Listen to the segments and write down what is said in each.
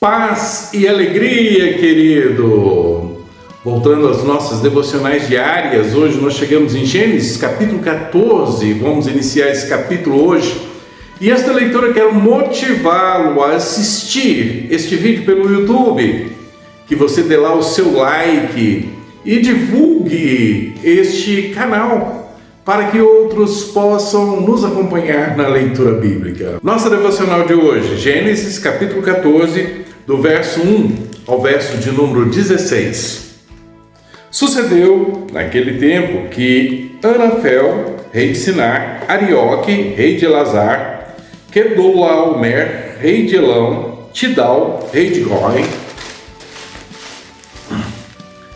Paz e alegria, querido! Voltando às nossas devocionais diárias, hoje nós chegamos em Gênesis capítulo 14, vamos iniciar esse capítulo hoje. E esta leitura eu quero motivá-lo a assistir este vídeo pelo YouTube, que você dê lá o seu like e divulgue este canal, para que outros possam nos acompanhar na leitura bíblica. Nossa devocional de hoje, Gênesis capítulo 14, do verso 1 ao verso de número 16. Sucedeu naquele tempo que Anafel, rei de Sinar, Arioque, rei de Elazar, Quedorlaomer, rei de Elão, Tidal, rei de Goi,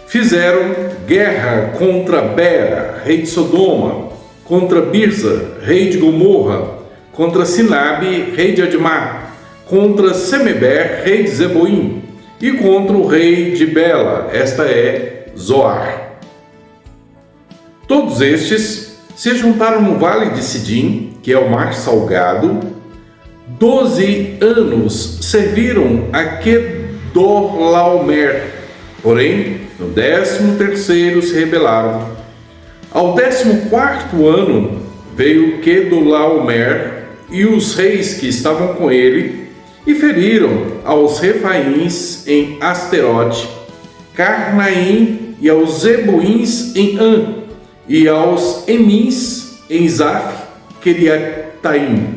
fizeram guerra contra Bera, rei de Sodoma, contra Birza, rei de Gomorra, contra Sinabe, rei de Admá, contra Semeber, rei de Zeboim, e contra o rei de Bela, esta é Zoar. Todos estes se juntaram no vale de Sidim, que é o mar salgado. 12 anos serviram a Quedorlaomer, porém, no 13º se rebelaram. Ao 14º ano veio Quedorlaomer e os reis que estavam com ele e feriram aos Refaíns em Asterote, Carnaim e aos Zebuíns em An, e aos Emins em Zaf, Queriataim,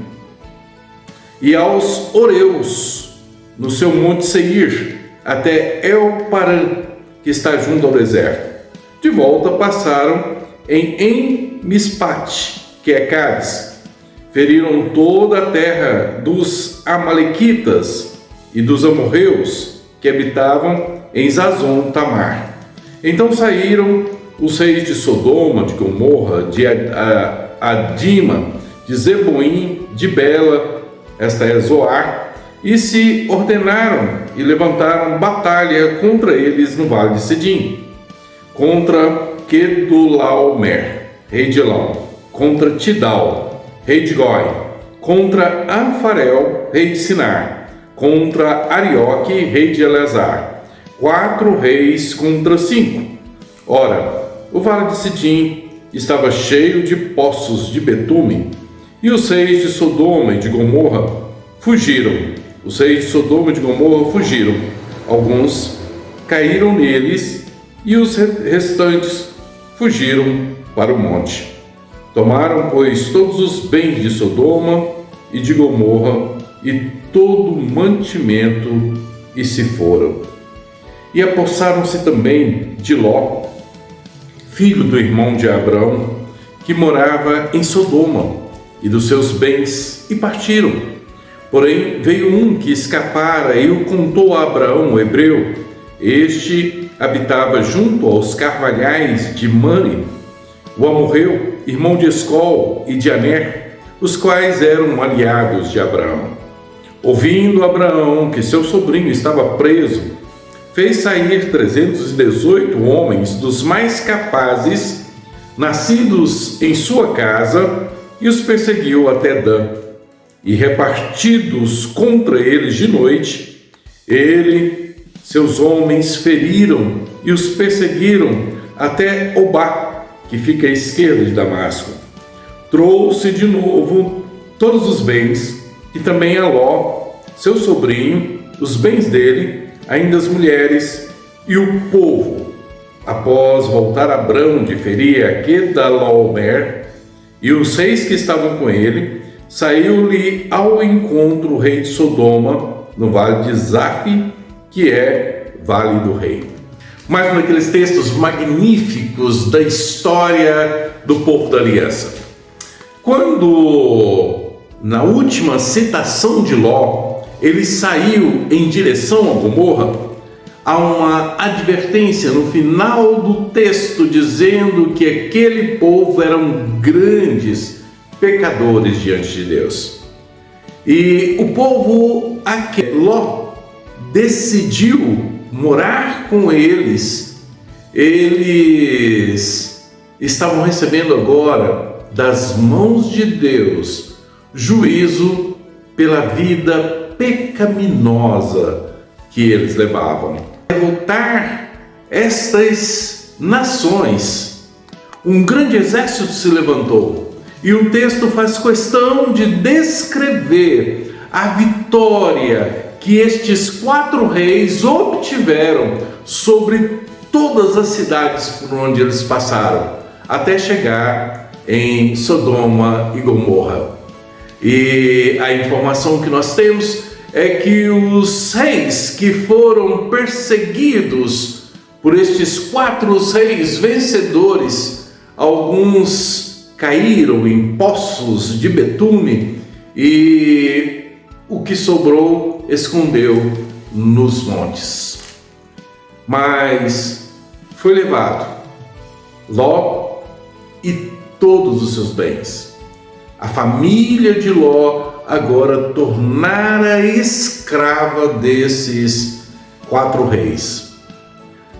e aos Oreus no seu monte Seir, até El-Paran, que está junto ao deserto. De volta passaram em Mispate, que é Cádiz. Feriram toda a terra dos Amalequitas e dos amorreus que habitavam em Zazon Tamar. Então saíram os reis de Sodoma, de Gomorra, de Adima, de Zeboim, de Bela, esta é Zoar, e se ordenaram e levantaram batalha contra eles no vale de Sidim, contra Quedorlaomer, rei de Elão, contra Tidal, rei de Goi, contra Anfarel, rei de Sinar, contra Arioque, rei de Elazar, 4 reis contra 5. Ora, o vale de Sidim estava cheio de poços de betume, e os reis de Sodoma e de Gomorra fugiram. Os reis de Sodoma e de Gomorra fugiram. Alguns caíram neles, e os restantes fugiram para o monte. Tomaram, pois, todos os bens de Sodoma e de Gomorra e todo o mantimento e se foram. E apossaram-se também de Ló, filho do irmão de Abrão, que morava em Sodoma, e dos seus bens, e partiram. Porém, veio um que escapara e o contou a Abraão, o hebreu. Este habitava junto aos carvalhais de Mane, o amorreu, irmão de Escol e de Aner, os quais eram aliados de Abraão. Ouvindo Abraão que seu sobrinho estava preso, fez sair 318 homens dos mais capazes, nascidos em sua casa, e os perseguiu até Dan. E repartidos contra eles de noite, ele, seus homens feriram e os perseguiram até Obá, que fica à esquerda de Damasco. Trouxe de novo todos os bens, e também a Ló, seu sobrinho, os bens dele, ainda as mulheres e o povo. Após voltar Abrão de ferir a Quedorlaomer e os reis que estavam com ele, saiu-lhe ao encontro o rei de Sodoma, no vale de Zaf, que é Vale do Rei. Mais um daqueles textos magníficos da história do povo da aliança. Quando, na última citação de Ló, ele saiu em direção a Gomorra, há uma advertência no final do texto dizendo que aquele povo eram grandes pecadores diante de Deus. E o povo a que Ló decidiu morar com eles, eles estavam recebendo agora das mãos de Deus juízo pela vida pecaminosa que eles levavam. Derrotar estas nações, um grande exército se levantou, e o texto faz questão de descrever a vitória que estes 4 reis obtiveram sobre todas as cidades por onde eles passaram, até chegar em Sodoma e Gomorra. E a informação que nós temos é que os reis que foram perseguidos por estes 4 reis vencedores, alguns caíram em poços de betume e o que sobrou escondeu nos montes. Mas foi levado Ló e todos os seus bens. A família de Ló agora tornara escrava desses 4 reis.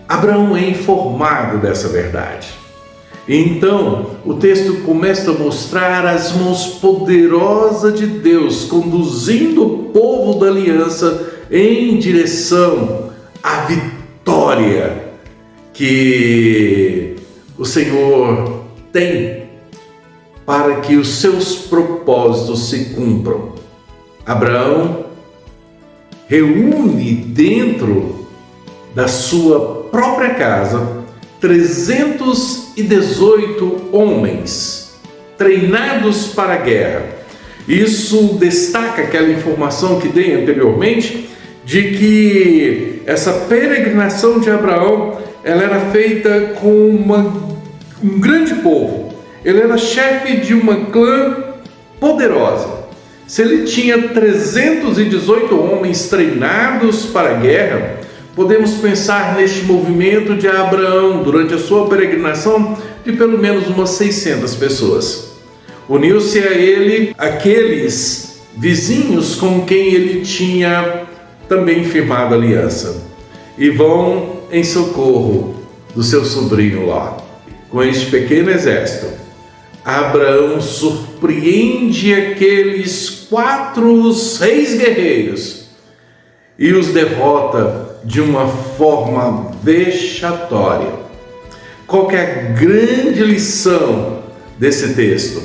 Abraão é informado dessa verdade. Então, o texto começa a mostrar as mãos poderosas de Deus conduzindo o povo da aliança em direção à vitória que o Senhor tem para que os seus propósitos se cumpram. Abraão reúne dentro da sua própria casa 318 homens treinados para a guerra. Isso destaca aquela informação que dei anteriormente de que essa peregrinação de Abraão ela era feita com um grande povo. Ele era chefe de uma clã poderosa. Se ele tinha 318 homens treinados para a guerra, podemos pensar neste movimento de Abraão durante a sua peregrinação de pelo menos umas 600 pessoas. Uniu-se a ele aqueles vizinhos com quem ele tinha também firmado aliança e vão em socorro do seu sobrinho Ló. Com este pequeno exército, Abraão surpreende aqueles 4 reis guerreiros e os derrota de uma forma vexatória. Qual que é a grande lição desse texto?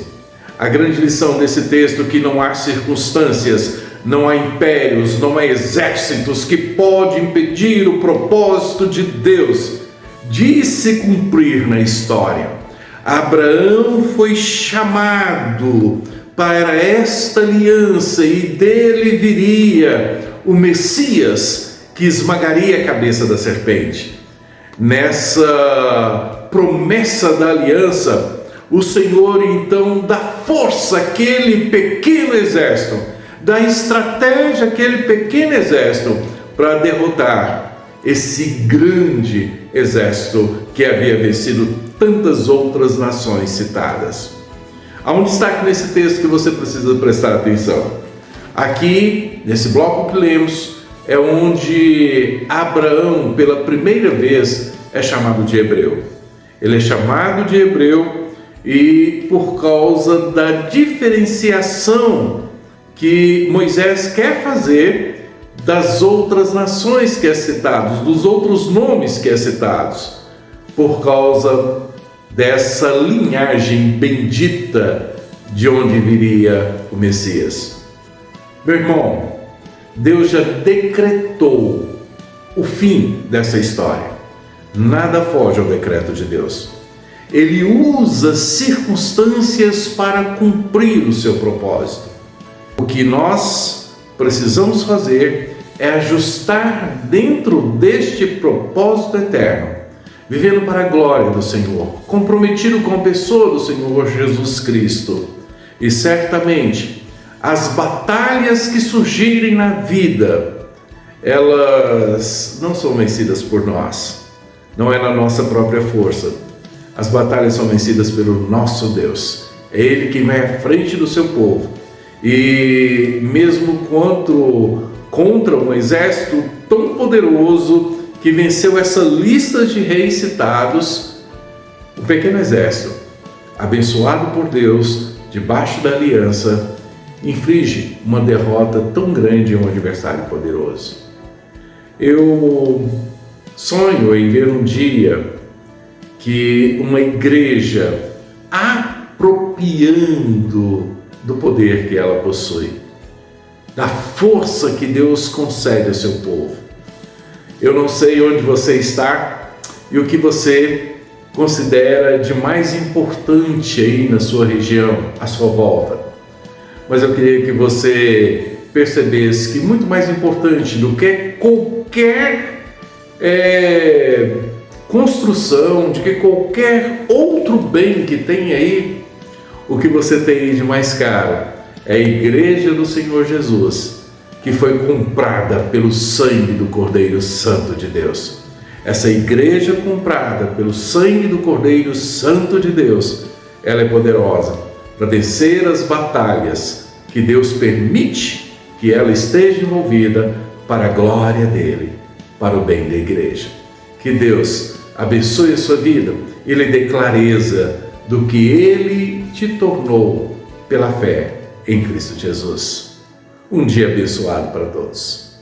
A grande lição desse texto é que não há circunstâncias, não há impérios, não há exércitos que podem impedir o propósito de Deus de se cumprir na história. Abraão foi chamado para esta aliança e dele viria o Messias que esmagaria a cabeça da serpente. Nessa promessa da aliança, o Senhor então dá força àquele pequeno exército, dá estratégia àquele pequeno exército para derrotar esse grande exército que havia vencido tantas outras nações citadas. Há um destaque nesse texto que você precisa prestar atenção. Aqui, nesse bloco que lemos, é onde Abraão, pela primeira vez, é chamado de hebreu. Ele é chamado de hebreu e por causa da diferenciação que Moisés quer fazer das outras nações que é citado, dos outros nomes que é citados, por causa dessa linhagem bendita de onde viria o Messias. Meu irmão, Deus já decretou o fim dessa história. Nada foge ao decreto de Deus. Ele usa circunstâncias para cumprir o seu propósito. O que nós precisamos fazer é ajustar dentro deste propósito eterno, vivendo para a glória do Senhor, comprometido com a pessoa do Senhor Jesus Cristo. E certamente as batalhas que surgirem na vida, elas não são vencidas por nós, não é na nossa própria força. As batalhas são vencidas pelo nosso Deus. É Ele quem vai à frente do seu povo. E mesmo contra um exército tão poderoso que venceu essa lista de reis citados, o pequeno exército, abençoado por Deus, debaixo da aliança, inflige uma derrota tão grande a um adversário poderoso. Eu sonho em ver um dia que uma igreja apropriando do poder que ela possui, da força que Deus concede ao seu povo. Eu não sei onde você está e o que você considera de mais importante aí na sua região, à sua volta. Mas eu queria que você percebesse que muito mais importante do que qualquer construção, de que qualquer outro bem que tem aí, o que você tem aí de mais caro é a igreja do Senhor Jesus, que foi comprada pelo sangue do Cordeiro Santo de Deus. Essa igreja comprada pelo sangue do Cordeiro Santo de Deus, ela é poderosa para vencer as batalhas que Deus permite que ela esteja envolvida para a glória dele, para o bem da igreja. Que Deus abençoe a sua vida e lhe dê clareza do que ele te tornou pela fé em Cristo Jesus. Um dia abençoado para todos.